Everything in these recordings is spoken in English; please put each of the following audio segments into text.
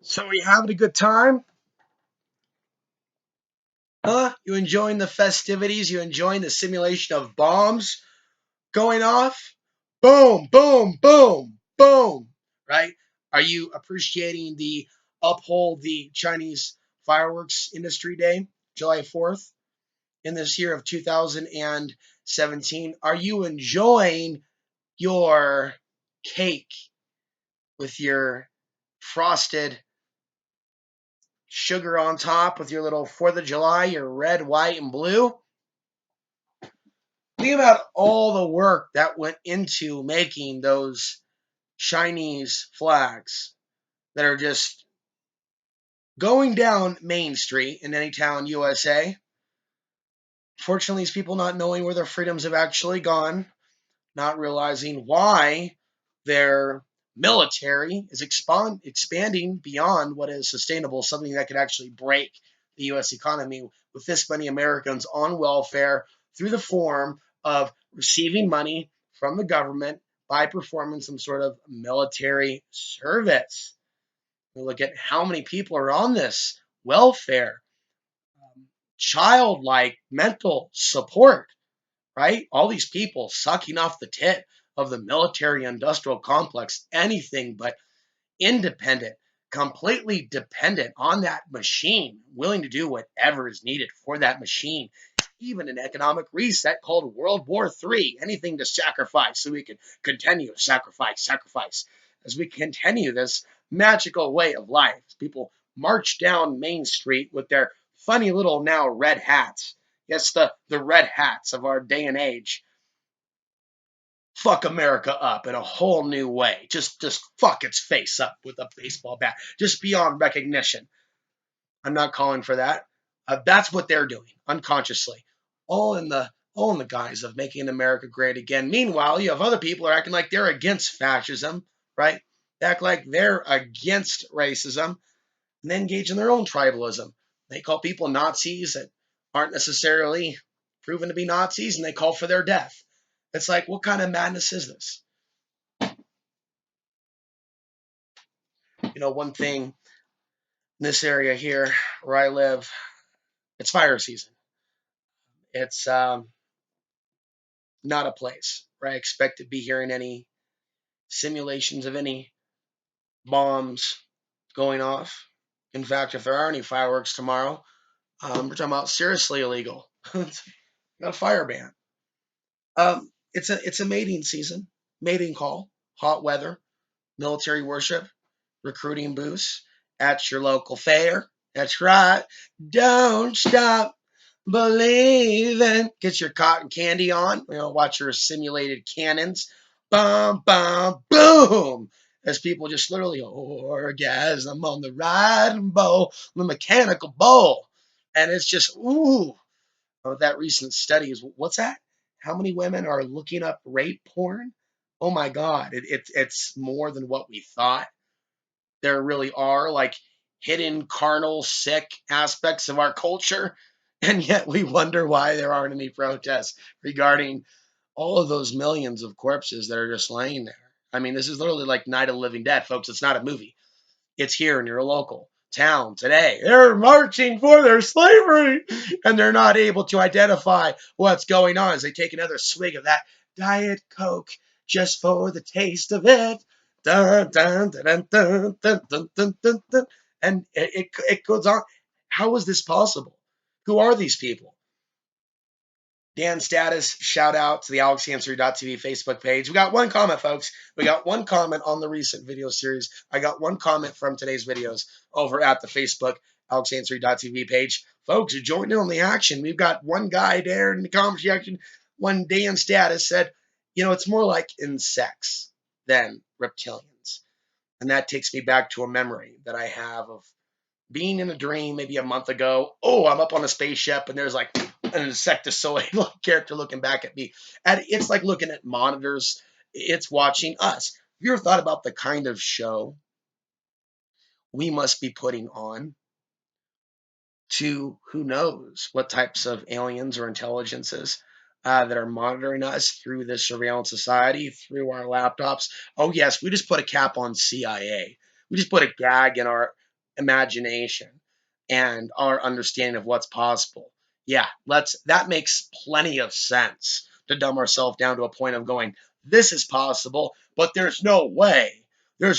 So are you having a good time? Huh? You enjoying the festivities? You enjoying the simulation of bombs going off? Boom, boom, boom, boom. Right? Are you appreciating the uphold the Chinese fireworks industry day, July 4th, in this year of 2017? Are you enjoying your cake with your frosted sugar on top with your little 4th of July, your red, white, and blue? Think about all the work that went into making those Chinese flags that are just going down Main Street in any town, USA. Fortunately, these people not knowing where their freedoms have actually gone, not realizing why their military is expanding beyond what is sustainable, something that could actually break the U.S. economy with this many Americans on welfare through the form of receiving money from the government by performing some sort of military service. We look at how many people are on this welfare, childlike mental support, right? All these people sucking off the tit of the military industrial complex, anything but independent, completely dependent on that machine, willing to do whatever is needed for that machine. Even an economic reset called World War III, anything to sacrifice so we can continue sacrifice as we continue this magical way of life. People march down Main Street with their funny little now red hats. Yes, the red hats of our day and age fuck America up in a whole new way. Just fuck its face up with a baseball bat. Just beyond recognition. I'm not calling for that. That's what they're doing unconsciously, all in the guise of making America great again. Meanwhile, you have other people who are acting like they're against fascism, right? They act like they're against racism and they engage in their own tribalism. They call people Nazis that aren't necessarily proven to be Nazis, and they call for their death. It's like, what kind of madness is this? One thing in this area here where I live, it's fire season. It's not a place where I expect to be hearing any simulations of any bombs going off. In fact, if there are any fireworks tomorrow, we're talking about seriously illegal. Got a fire ban. It's a mating season, mating call, hot weather, military worship, recruiting booths at your local fair. That's right. Don't stop believing. Get your cotton candy on. Watch your simulated cannons. Bum, bum, boom. As people just literally orgasm on the riding bow, the mechanical bull. And it's just, ooh. That recent study is, what's that? How many women are looking up rape porn? Oh my God. It's more than what we thought there really are, like hidden carnal sick aspects of our culture, and yet we wonder why there aren't any protests regarding all of those millions of corpses that are just laying there. I mean, this is literally like Night of the Living Dead, folks. It's not a movie. It's here in your local town today. They're marching for their slavery, and they're not able to identify what's going on as they take another swig of that Diet Coke just for the taste of it. Dun, dun, dun, dun, dun, dun, dun, dun, dun. And it goes on. How is this possible? Who are these people? Dan Status, shout out to the AlexAnswer.tv Facebook page. We got one comment, folks. We got one comment on the recent video series. I got one comment from today's videos over at the Facebook AlexAnswer.tv page. Folks, join in on the action. We've got one guy there in the comment section. One Dan Status said, it's more like insects than reptilians. And that takes me back to a memory that I have of being in a dream maybe a month ago. Oh, I'm up on a spaceship and there's like an insectoid character looking back at me. And it's like looking at monitors. It's watching us. Have you ever thought about the kind of show we must be putting on to who knows what types of aliens or intelligences that are monitoring us through this surveillance society, through our laptops? Oh, yes, we just put a cap on CIA. We just put a gag in our imagination and our understanding of what's possible. Yeah, that makes plenty of sense to dumb ourselves down to a point of going, this is possible, but there's no way there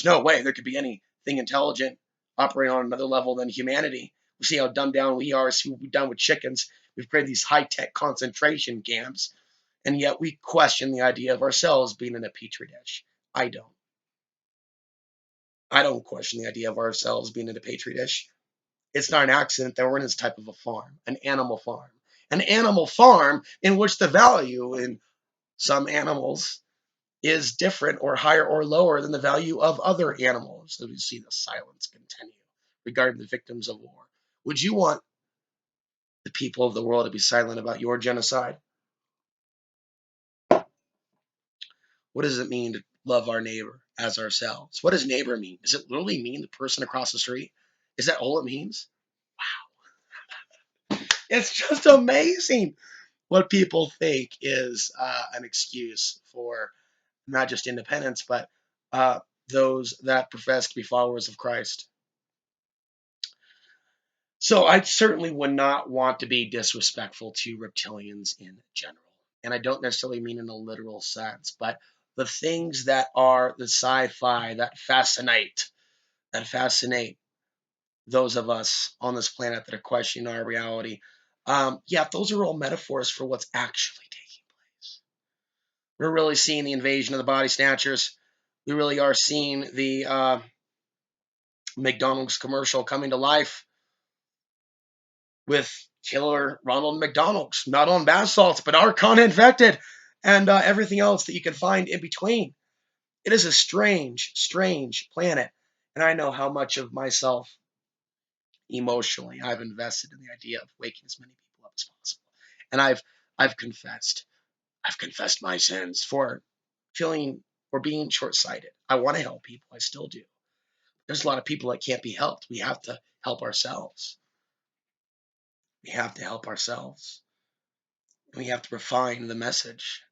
could be anything intelligent operating on another level than humanity. We see how dumbed down we are, see what we've done with chickens. We've created these high-tech concentration camps, and yet we question the idea of ourselves being in a petri dish. I don't. I don't question the idea of ourselves being in a petri dish. It's not an accident that we're in this type of a farm, an animal farm. An animal farm in which the value in some animals is different or higher or lower than the value of other animals. As we see the silence continue regarding the victims of war. Would you want the people of the world to be silent about your genocide? What does it mean to love our neighbor as ourselves? What does neighbor mean? Does it literally mean the person across the street? Is that all it means? It's just amazing what people think is an excuse for not just independence, but uh, those that profess to be followers of Christ. So I certainly would not want to be disrespectful to reptilians in general. And I don't necessarily mean in a literal sense, but the things that are the sci-fi that fascinate those of us on this planet that are questioning our reality. Yeah, those are all metaphors for what's actually taking place. We're really seeing the invasion of the body snatchers. We really are seeing the McDonald's commercial coming to life with killer Ronald McDonald's, not on bath salts, but Archon infected, and everything else that you can find in between. It is a strange, strange planet, and I know how much of myself emotionally I've invested in the idea of waking as many people up as possible, and I've confessed, I've confessed my sins for feeling or being short-sighted. I want to help people, I still do. There's a lot of people that can't be helped. We have to help ourselves. We have to help ourselves. And we have to refine the message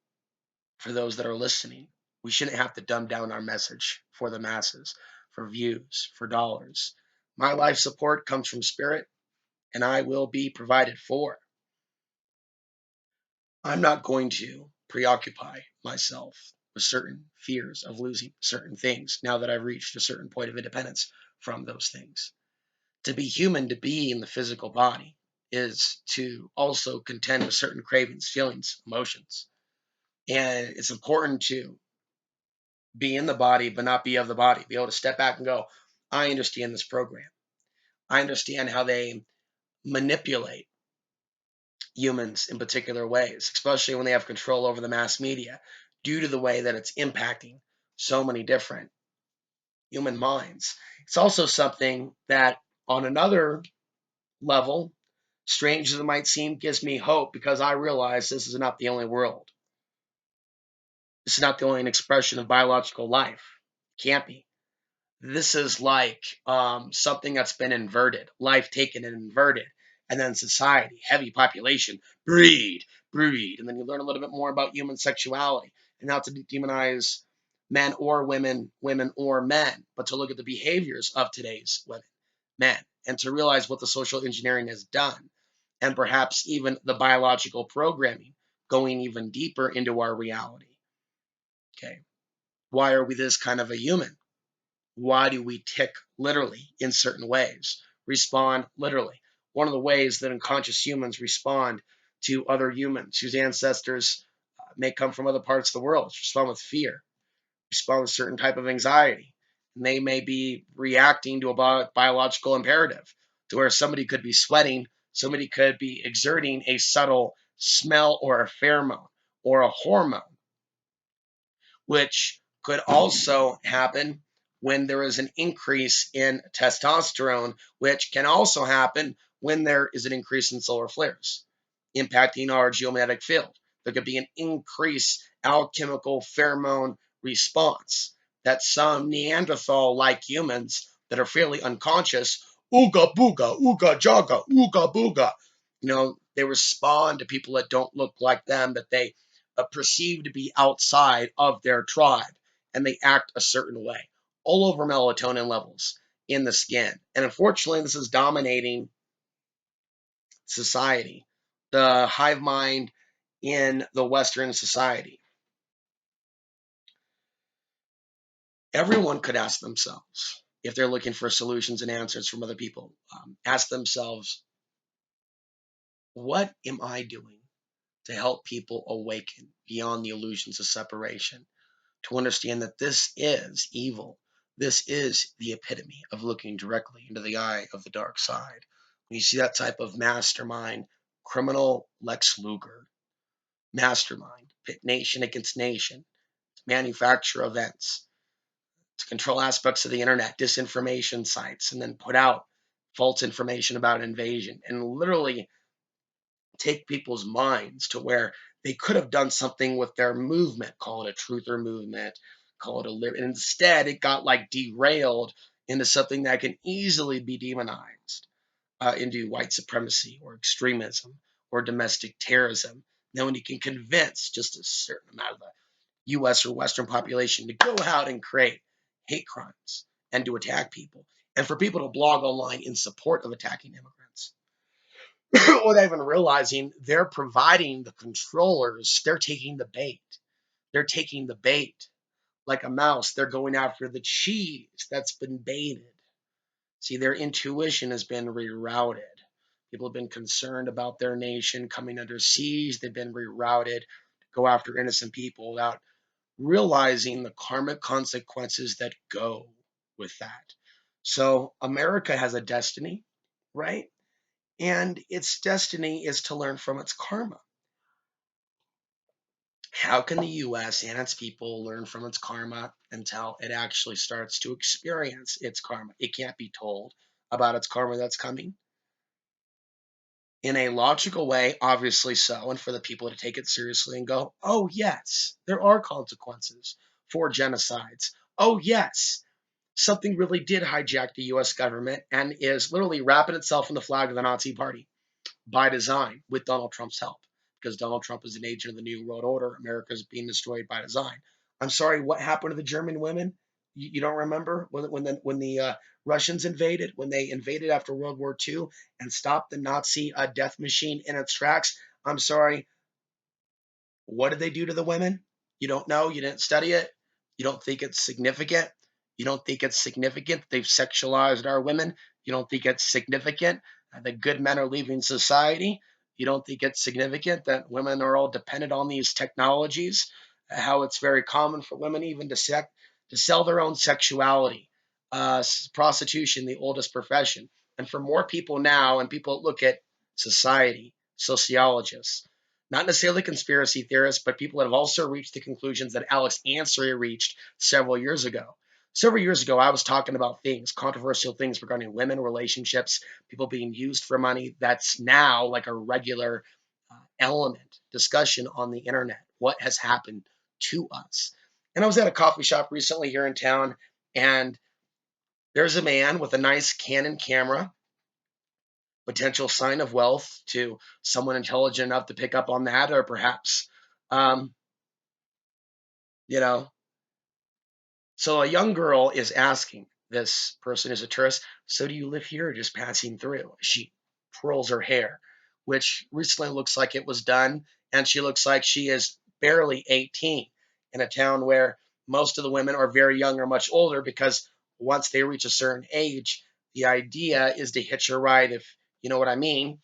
for those that are listening. We shouldn't have to dumb down our message for the masses, for views, for dollars. My life support comes from spirit, and I will be provided for. I'm not going to preoccupy myself with certain fears of losing certain things now that I've reached a certain point of independence from those things. To be human, to be in the physical body, is to also contend with certain cravings, feelings, emotions. And it's important to be in the body, but not be of the body. Be able to step back and go, I understand this program. I understand how they manipulate humans in particular ways, especially when they have control over the mass media, due to the way that it's impacting so many different human minds. It's also something that, on another level, strange as it might seem, gives me hope because I realize this is not the only world. This is not the only expression of biological life. It can't be. This is like something that's been inverted, life taken and inverted, and then society, heavy population, breed, and then you learn a little bit more about human sexuality, and not to demonize men or women, women or men, but to look at the behaviors of today's women, men, and to realize what the social engineering has done, and perhaps even the biological programming going even deeper into our reality. Okay, why are we this kind of a human? Why do we tick literally in certain ways, respond literally? One of the ways that unconscious humans respond to other humans whose ancestors may come from other parts of the world, respond with fear, respond with certain type of anxiety. And they may be reacting to a biological imperative to where somebody could be sweating, somebody could be exerting a subtle smell or a pheromone or a hormone, which could also happen when there is an increase in testosterone, which can also happen when there is an increase in solar flares, impacting our geomagnetic field. There could be an increased alchemical pheromone response that some Neanderthal like humans that are fairly unconscious, ooga booga, ooga jaga, ooga booga, they respond to people that don't look like them, that they perceived to be outside of their tribe, and they act a certain way. All over melatonin levels in the skin. And unfortunately, this is dominating society, the hive mind in the Western society. Everyone could ask themselves, if they're looking for solutions and answers from other people, ask themselves, what am I doing to help people awaken beyond the illusions of separation, to understand that this is evil? This is the epitome of looking directly into the eye of the dark side. When you see that type of mastermind, criminal Lex Luger, mastermind, pit nation against nation, manufacture events, to control aspects of the internet, disinformation sites, and then put out false information about an invasion and literally take people's minds to where they could have done something with their movement, call it a truther movement, call it a and instead it got like derailed into something that can easily be demonized into white supremacy or extremism or domestic terrorism. Now, when you can convince just a certain amount of the US or Western population to go out and create hate crimes and to attack people, and for people to blog online in support of attacking immigrants, without even realizing they're providing the controllers, they're taking the bait. They're taking the bait like a mouse. They're going after the cheese that's been baited. See, their intuition has been rerouted. People have been concerned about their nation coming under siege. They've been rerouted to go after innocent people without realizing the karmic consequences that go with that. So, America has a destiny, right? And its destiny is to learn from its karma. How can the US and its people learn from its karma until it actually starts to experience its karma? It can't be told about its karma that's coming in a logical way, obviously so, and for the people to take it seriously and go, oh, yes, there are consequences for genocides. Oh, yes, something really did hijack the US government and is literally wrapping itself in the flag of the Nazi Party by design with Donald Trump's help, because Donald Trump is an agent of the New World Order. America is being destroyed by design. I'm sorry, what happened to the German women? You don't remember when the Russians invaded, when they invaded after World War II and stopped the Nazi death machine in its tracks? I'm sorry, what did they do to the women? You don't know. You didn't study it. You don't think it's significant. You don't think it's significant they've sexualized our women. You don't think it's significant that good men are leaving society. You don't think it's significant that women are all dependent on these technologies. How it's very common for women even to sell their own sexuality. Prostitution, the oldest profession, and for more people now, and people look at society, sociologists, not necessarily conspiracy theorists, but people that have also reached the conclusions that Alex Ansary reached several years ago. Several years ago, I was talking about things, controversial things regarding women, relationships, people being used for money. That's now like a regular element discussion on the internet. What has happened to us? And I was at a coffee shop recently here in town, and there's a man with a nice Canon camera, potential sign of wealth to someone intelligent enough to pick up on that, or perhaps um, you know. So a young girl is asking this person who's a tourist, so do you live here or just passing through? She twirls her hair, which recently looks like it was done, and she looks like she is barely 18 in a town where most of the women are very young or much older, because once they reach a certain age, the idea is to hitch a ride, if you know what I mean,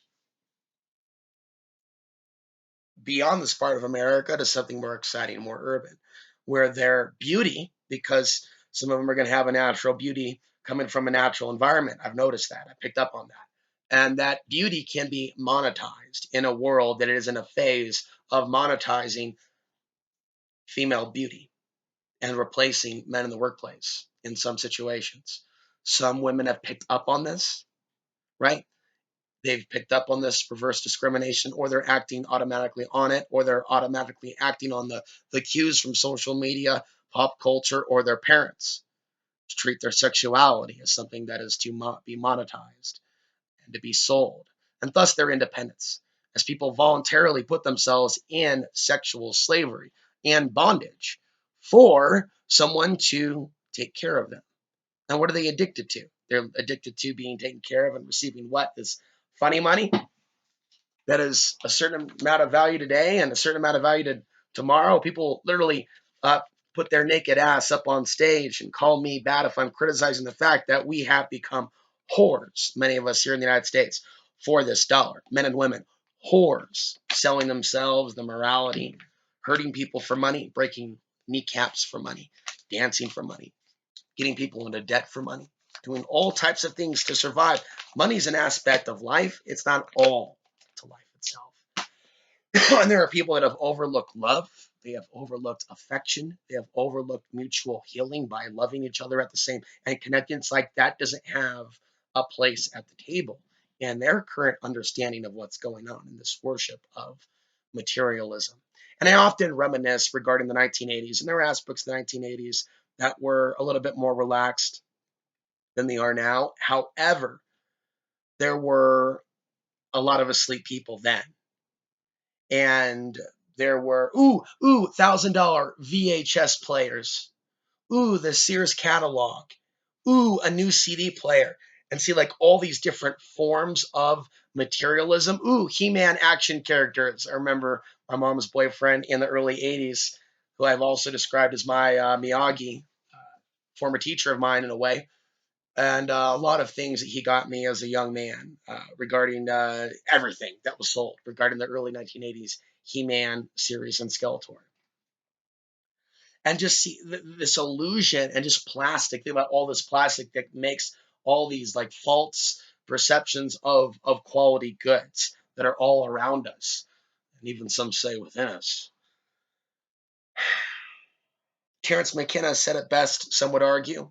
beyond this part of America to something more exciting, more urban, where their beauty, because some of them are going to have a natural beauty coming from a natural environment. I've noticed that. I picked up on that. And that beauty can be monetized in a world that is in a phase of monetizing female beauty and replacing men in the workplace in some situations. Some women have picked up on this, right? They've picked up on this reverse discrimination, or they're acting automatically on it, or they're automatically acting on the cues from social media, pop culture, or their parents to treat their sexuality as something that is to be monetized and to be sold, and thus their independence, as people voluntarily put themselves in sexual slavery and bondage for someone to take care of them. And what are they addicted to? They're addicted to being taken care of and receiving what? This funny money that is a certain amount of value today and a certain amount of value tomorrow. People literally put their naked ass up on stage and call me bad if I'm criticizing the fact that we have become whores, many of us here in the United States, for this dollar. Men and women, whores, selling themselves, the morality, hurting people for money, breaking kneecaps for money, dancing for money, getting people into debt for money, doing all types of things to survive. Money is an aspect of life. It's not all to life itself. And there are people that have overlooked love. They have overlooked affection. They have overlooked mutual healing by loving each other at the same and connecting. It's like that doesn't have a place at the table. And their current understanding of what's going on in this worship of materialism. And I often reminisce regarding the 1980s, and there were aspects of the 1980s that were a little bit more relaxed than they are now. However, there were a lot of asleep people then. And there were $1,000 VHS players, the Sears catalog, a new CD player, and see like all these different forms of materialism. He-Man action characters. I remember my mom's boyfriend in the early '80s, who I've also described as my Miyagi, former teacher of mine in a way, and a lot of things that he got me as a young man regarding everything that was sold regarding the early 1980s He-Man series and Skeletor. And just see this illusion and just plastic. Think about all this plastic that makes all these like false perceptions of quality goods that are all around us, and even some say within us. Terence McKenna said it best, some would argue,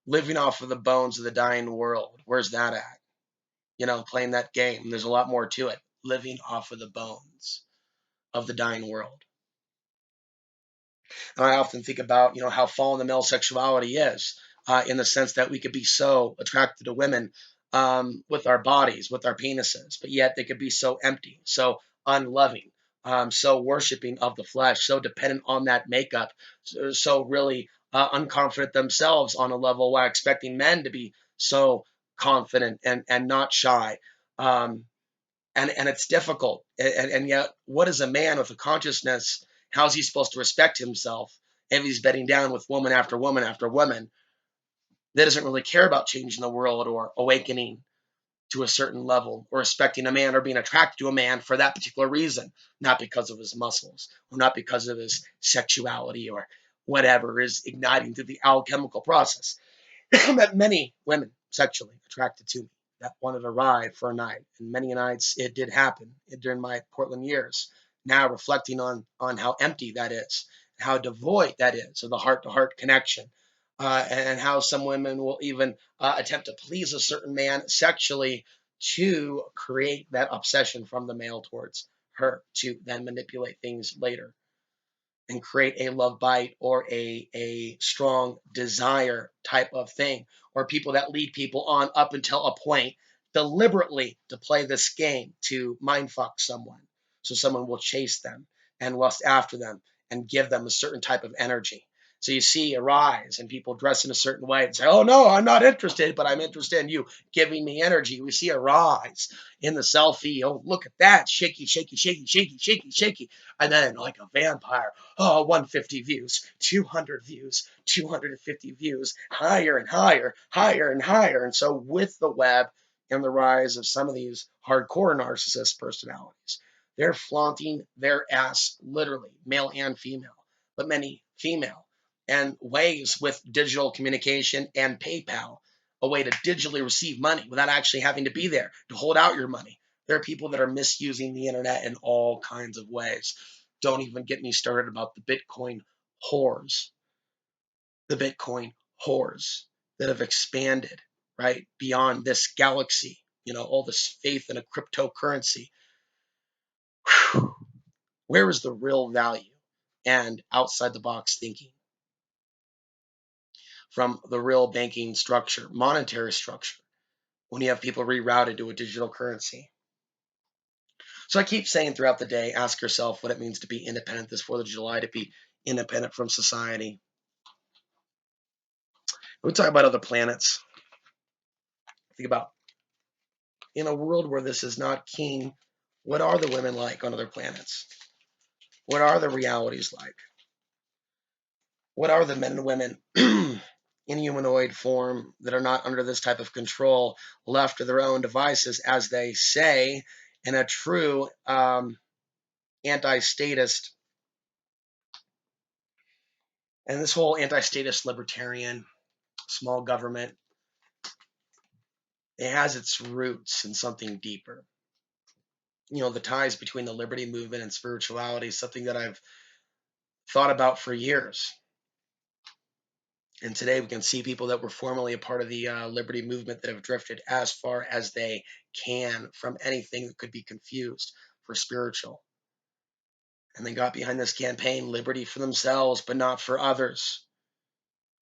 living off of the bones of the dying world. Where's that at? Playing that game. There's a lot more to it. Living off of the bones of the dying world. And I often think about, how fallen the male sexuality is, in the sense that we could be so attracted to women with our bodies, with our penises, but yet they could be so empty, so unloving, so worshiping of the flesh, so dependent on that makeup, so really unconfident themselves on a level while expecting men to be so confident and not shy. And it's difficult. And yet, what is a man with a consciousness? How's he supposed to respect himself if he's bedding down with woman after woman after woman that doesn't really care about changing the world or awakening to a certain level or respecting a man or being attracted to a man for that particular reason, not because of his muscles or not because of his sexuality or whatever is igniting through the alchemical process? I met many women sexually attracted to me that wanted to ride for a night, and many nights it did happen during my Portland years. Now reflecting on how empty that is, how devoid that is of the heart-to-heart connection, and how some women will even attempt to please a certain man sexually to create that obsession from the male towards her to then manipulate things later and create a love bite or a strong desire type of thing, or people that lead people on up until a point deliberately to play this game to mind fuck someone. So someone will chase them and lust after them and give them a certain type of energy. So you see a rise in people dress in a certain way and say, oh no, I'm not interested, but I'm interested in you giving me energy. We see a rise in the selfie. Oh, look at that. Shaky, shaky, shaky, shaky, shaky, shaky. And then like a vampire, 150 views, 200 views, 250 views, higher and higher, higher and higher. And so with the web and the rise of some of these hardcore narcissist personalities, they're flaunting their ass, literally, male and female, but many female, and ways with digital communication and PayPal, a way to digitally receive money without actually having to be there to hold out your money. There are people that are misusing the internet in all kinds of ways. Don't even get me started about the Bitcoin whores, the Bitcoin whores that have expanded, right, beyond this galaxy, all this faith in a cryptocurrency. Whew. Where is the real value and outside the box thinking from the real banking structure, monetary structure, when you have people rerouted to a digital currency? So I keep saying throughout the day, ask yourself what it means to be independent this 4th of July, to be independent from society. We talk about other planets. Think about in a world where this is not king, what are the women like on other planets? What are the realities like? What are the men and women in humanoid form that are not under this type of control, left to their own devices, as they say, in a true anti-statist, and this whole anti-statist libertarian small government, it has its roots in something deeper. The ties between the liberty movement and spirituality is something that I've thought about for years. And today we can see people that were formerly a part of the liberty movement that have drifted as far as they can from anything that could be confused for spiritual. And they got behind this campaign, liberty for themselves, but not for others,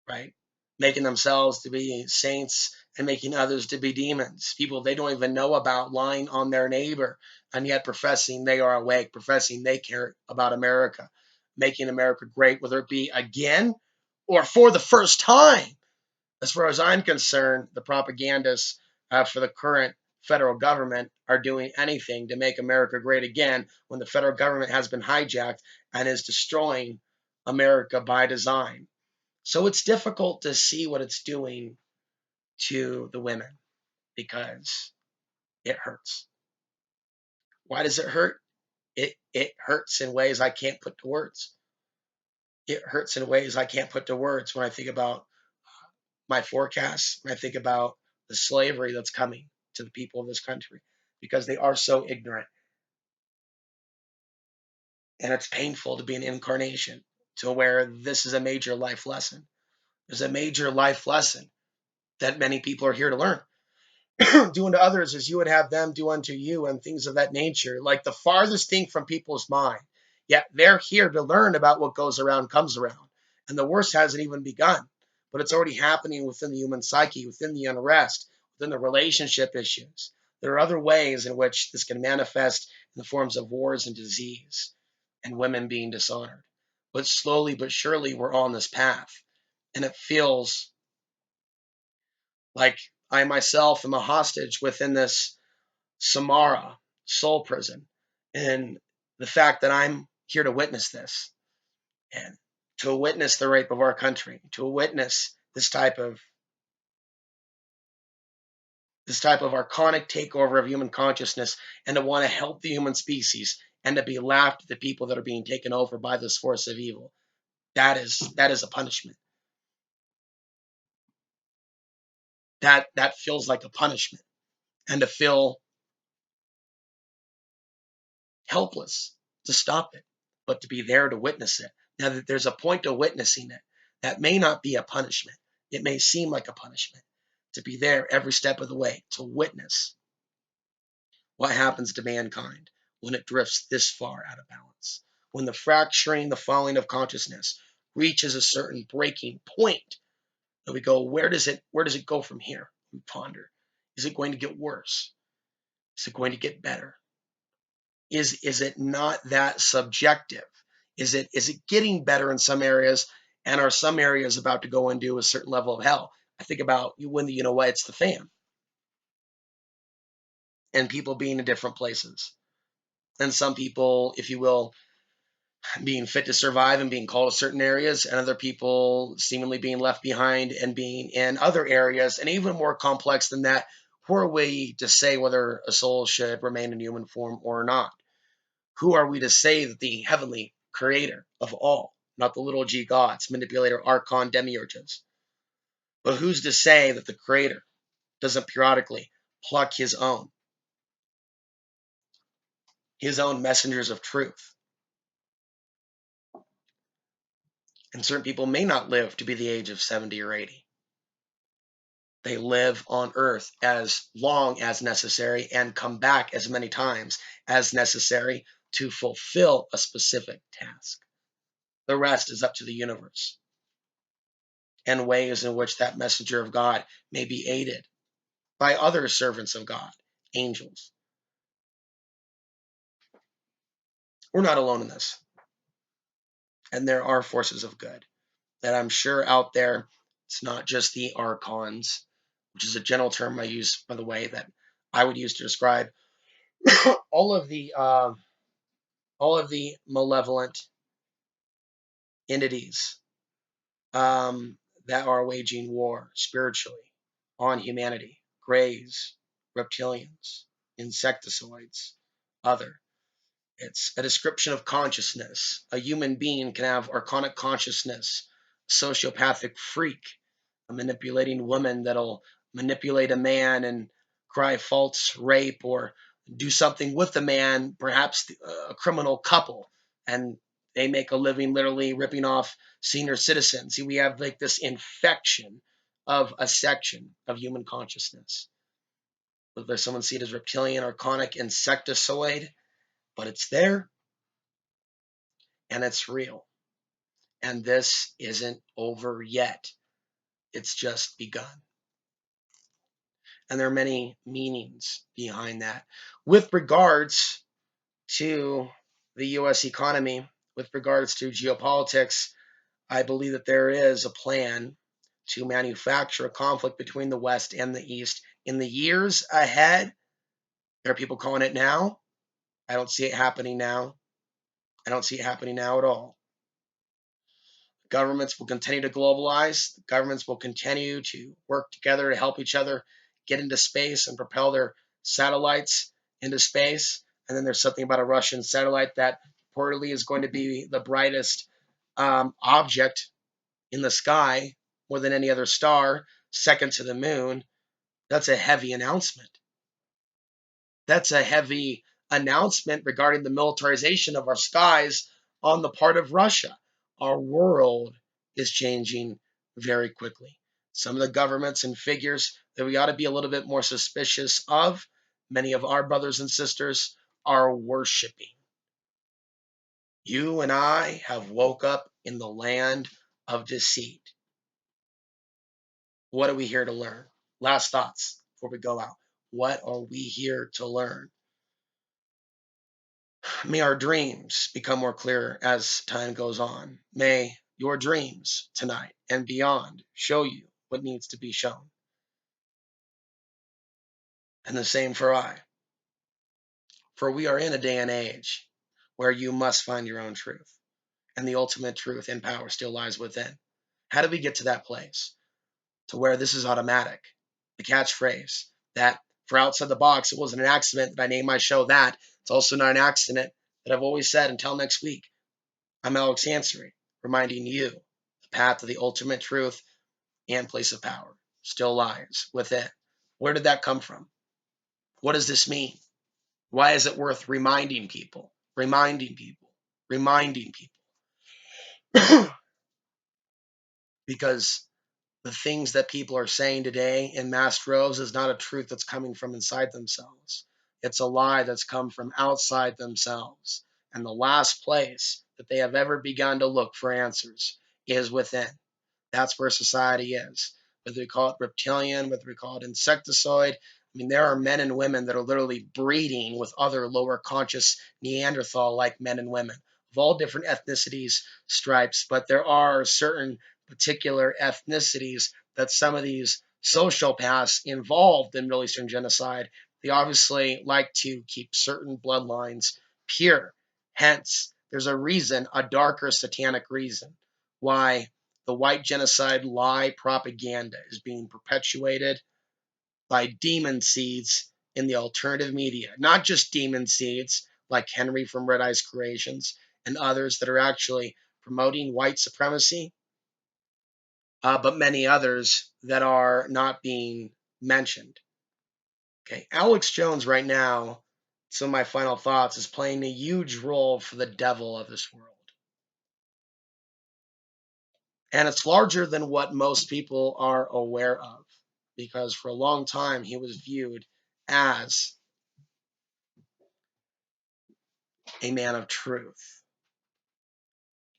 right? Making themselves to be saints and making others to be demons. People they don't even know about, lying on their neighbor, and yet professing they are awake, professing they care about America, making America great, whether it be again or for the first time. As far as I'm concerned, the propagandists for the current federal government are doing anything to make America great again when the federal government has been hijacked and is destroying America by design. So it's difficult to see what it's doing to the women because it hurts. Why does it hurt? It hurts in ways I can't put to words. It hurts in ways I can't put to words when I think about my forecasts, when I think about the slavery that's coming to the people of this country because they are so ignorant. And it's painful to be an incarnation to where this is a major life lesson. There's a major life lesson that many people are here to learn. Do unto others as you would have them do unto you, and things of that nature, like the farthest thing from people's mind. Yet they're here to learn about what goes around comes around. And the worst hasn't even begun, but it's already happening within the human psyche, within the unrest, within the relationship issues. There are other ways in which this can manifest in the forms of wars and disease and women being dishonored. But slowly but surely, we're on this path. And it feels like I myself am a hostage within this Samara soul prison. And the fact that I'm here to witness this and to witness the rape of our country, to witness this type of archonic takeover of human consciousness, and to want to help the human species and to be laughed at the people that are being taken over by this force of evil. That is a punishment. That feels like a punishment. And to feel helpless to stop it, but to be there to witness it. Now, that there's a point to witnessing it. That may not be a punishment. It may seem like a punishment. To be there every step of the way, to witness what happens to mankind when it drifts this far out of balance. When the fracturing, the falling of consciousness reaches a certain breaking point, and we go, where does it go from here? We ponder. Is it going to get worse? Is it going to get better? Is it not that subjective? Is it getting better in some areas, and are some areas about to go into a certain level of hell? I think about you when it's the fan, and people being in different places, and some people, if you will, being fit to survive and being called to certain areas, and other people seemingly being left behind and being in other areas, and even more complex than that. Who are we to say whether a soul should remain in human form or not? Who are we to say that the heavenly creator of all, not the little g gods, manipulator, archon, demiurges, but who's to say that the creator doesn't periodically pluck his own messengers of truth? And certain people may not live to be the age of 70 or 80. They live on earth as long as necessary and come back as many times as necessary to fulfill a specific task. The rest is up to the universe and ways in which that messenger of God may be aided by other servants of God, angels. We're not alone in this. And there are forces of good that I'm sure out there It's not just the archons, which is a general term I use, by the way, that I would use to describe all of the uh, all of the malevolent entities that are waging war spiritually on humanity: greys, reptilians, insectoids, other. It's a description of consciousness. A human being can have archonic consciousness, a sociopathic freak, a manipulating woman that'll manipulate a man and cry false rape, or do something with the man, perhaps a criminal couple, and they make a living literally ripping off senior citizens. See, we have like this infection of a section of human consciousness. Whether someone see it as reptilian, archonic, insectoid, but it's there and it's real. And this isn't over yet. It's just begun. And there are many meanings behind that. With regards to the US economy, with regards to geopolitics, I believe that there is a plan to manufacture a conflict between the West and the East in the years ahead. There are people calling it now. I don't see it happening now. I don't see it happening now at all. Governments will continue to globalize. Governments will continue to work together to help each other get into space and propel their satellites into space. And then there's something about a Russian satellite that reportedly is going to be the brightest object in the sky, more than any other star, second to the moon. That's a heavy announcement. That's a heavy announcement regarding the militarization of our skies on the part of Russia. Our world is changing very quickly. Some of the governments and figures that we ought to be a little bit more suspicious of, many of our brothers and sisters are worshiping. You and I have woke up in the land of deceit. What are we here to learn? Last thoughts before we go out. What are we here to learn? May our dreams become more clear as time goes on. May your dreams tonight and beyond show you what needs to be shown. And the same for I. For we are in a day and age where you must find your own truth, and the ultimate truth and power still lies within. How do we get to that place? To where this is automatic. The catchphrase that for outside the box, it wasn't an accident that I named my show that. It's also not an accident that I've always said until next week. I'm Alex Ansary, reminding you the path to the ultimate truth and place of power still lies within. Where did that come from? What does this mean? Why is it worth reminding people? Reminding people, reminding people. Because the things that people are saying today in mass droves is not a truth that's coming from inside themselves. It's a lie that's come from outside themselves. And the last place that they have ever begun to look for answers is within. That's where society is. Whether we call it reptilian, whether we call it insectoid, I mean, there are men and women that are literally breeding with other lower conscious Neanderthal like men and women of all different ethnicities, stripes, but there are certain particular ethnicities that some of these sociopaths involved in Middle Eastern genocide, they obviously like to keep certain bloodlines pure. Hence, there's a reason, a darker satanic reason, why the white genocide lie propaganda is being perpetuated by demon seeds in the alternative media. Not just demon seeds like Henry from Red Eyes Creations and others that are actually promoting white supremacy, but many others that are not being mentioned. Okay, Alex Jones right now, some of my final thoughts, is playing a huge role for the devil of this world. And it's larger than what most people are aware of, because for a long time he was viewed as a man of truth.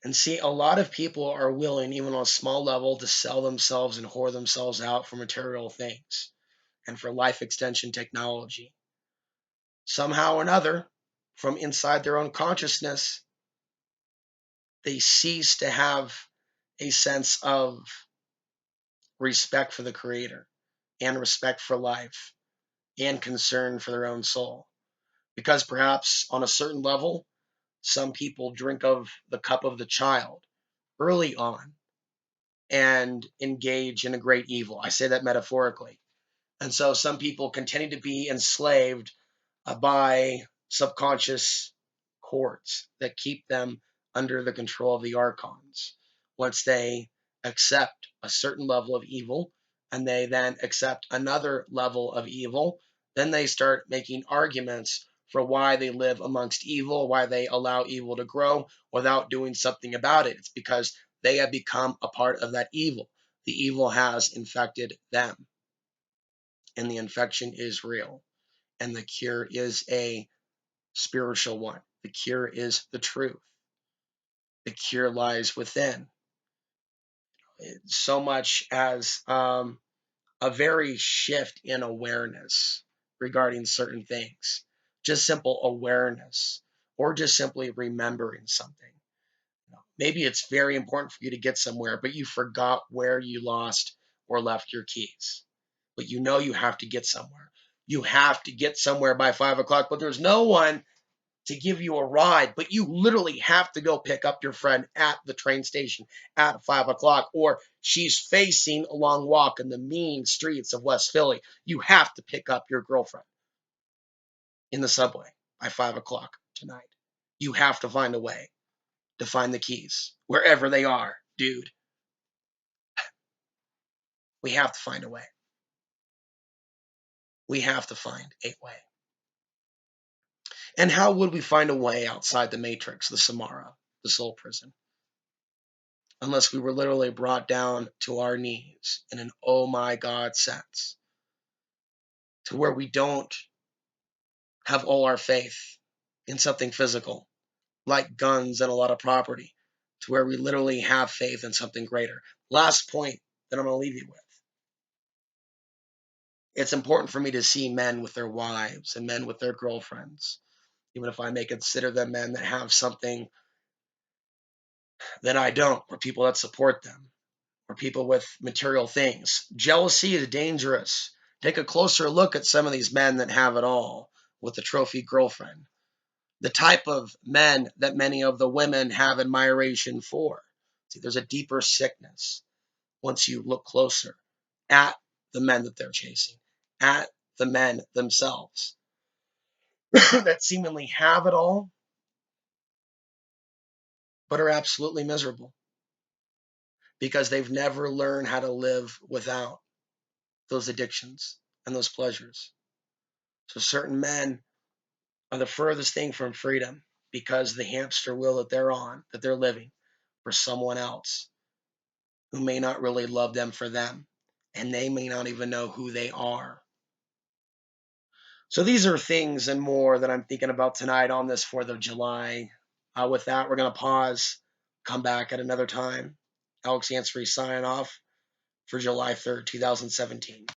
And see, a lot of people are willing, even on a small level, to sell themselves and whore themselves out for material things and for life extension technology. Somehow or another, from inside their own consciousness, they cease to have a sense of respect for the Creator and respect for life and concern for their own soul. Because perhaps on a certain level, some people drink of the cup of the child early on and engage in a great evil. I say that metaphorically. And so some people continue to be enslaved by subconscious cords that keep them under the control of the archons. Once they accept a certain level of evil and they then accept another level of evil, then they start making arguments for why they live amongst evil, why they allow evil to grow without doing something about it. It's because they have become a part of that evil. The evil has infected them, and the infection is real, and the cure is a spiritual one. The cure is the truth. The cure lies within. So much as a very shift in awareness regarding certain things, just simple awareness, or just simply remembering something. Maybe it's very important for you to get somewhere, but you forgot where you lost or left your keys. But you know you have to get somewhere. You have to get somewhere by 5 o'clock, but there's no one to give you a ride, but you literally have to go pick up your friend at the train station at 5 o'clock, or she's facing a long walk in the mean streets of West Philly. You have to pick up your girlfriend in the subway by 5 o'clock tonight. You have to find a way to find the keys wherever they are, dude. We have to find a way. We have to find a way. And how would we find a way outside the matrix, the Samara, the soul prison? Unless we were literally brought down to our knees in an oh my God sense, to where we don't have all our faith in something physical, like guns and a lot of property, to where we literally have faith in something greater. Last point that I'm going to leave you with. It's important for me to see men with their wives and men with their girlfriends, even if I may consider them men that have something that I don't, or people that support them, or people with material things. Jealousy is dangerous. Take a closer look at some of these men that have it all with the trophy girlfriend. The type of men that many of the women have admiration for. See, there's a deeper sickness once you look closer at the men that they're chasing, at the men themselves that seemingly have it all, but are absolutely miserable because they've never learned how to live without those addictions and those pleasures. So certain men are the furthest thing from freedom because the hamster wheel that they're on, that they're living for someone else who may not really love them for them, and they may not even know who they are. So these are things and more that I'm thinking about tonight on this 4th of July. With that, we're going to pause, come back at another time. Alex Ansary signing off for July 3rd, 2017.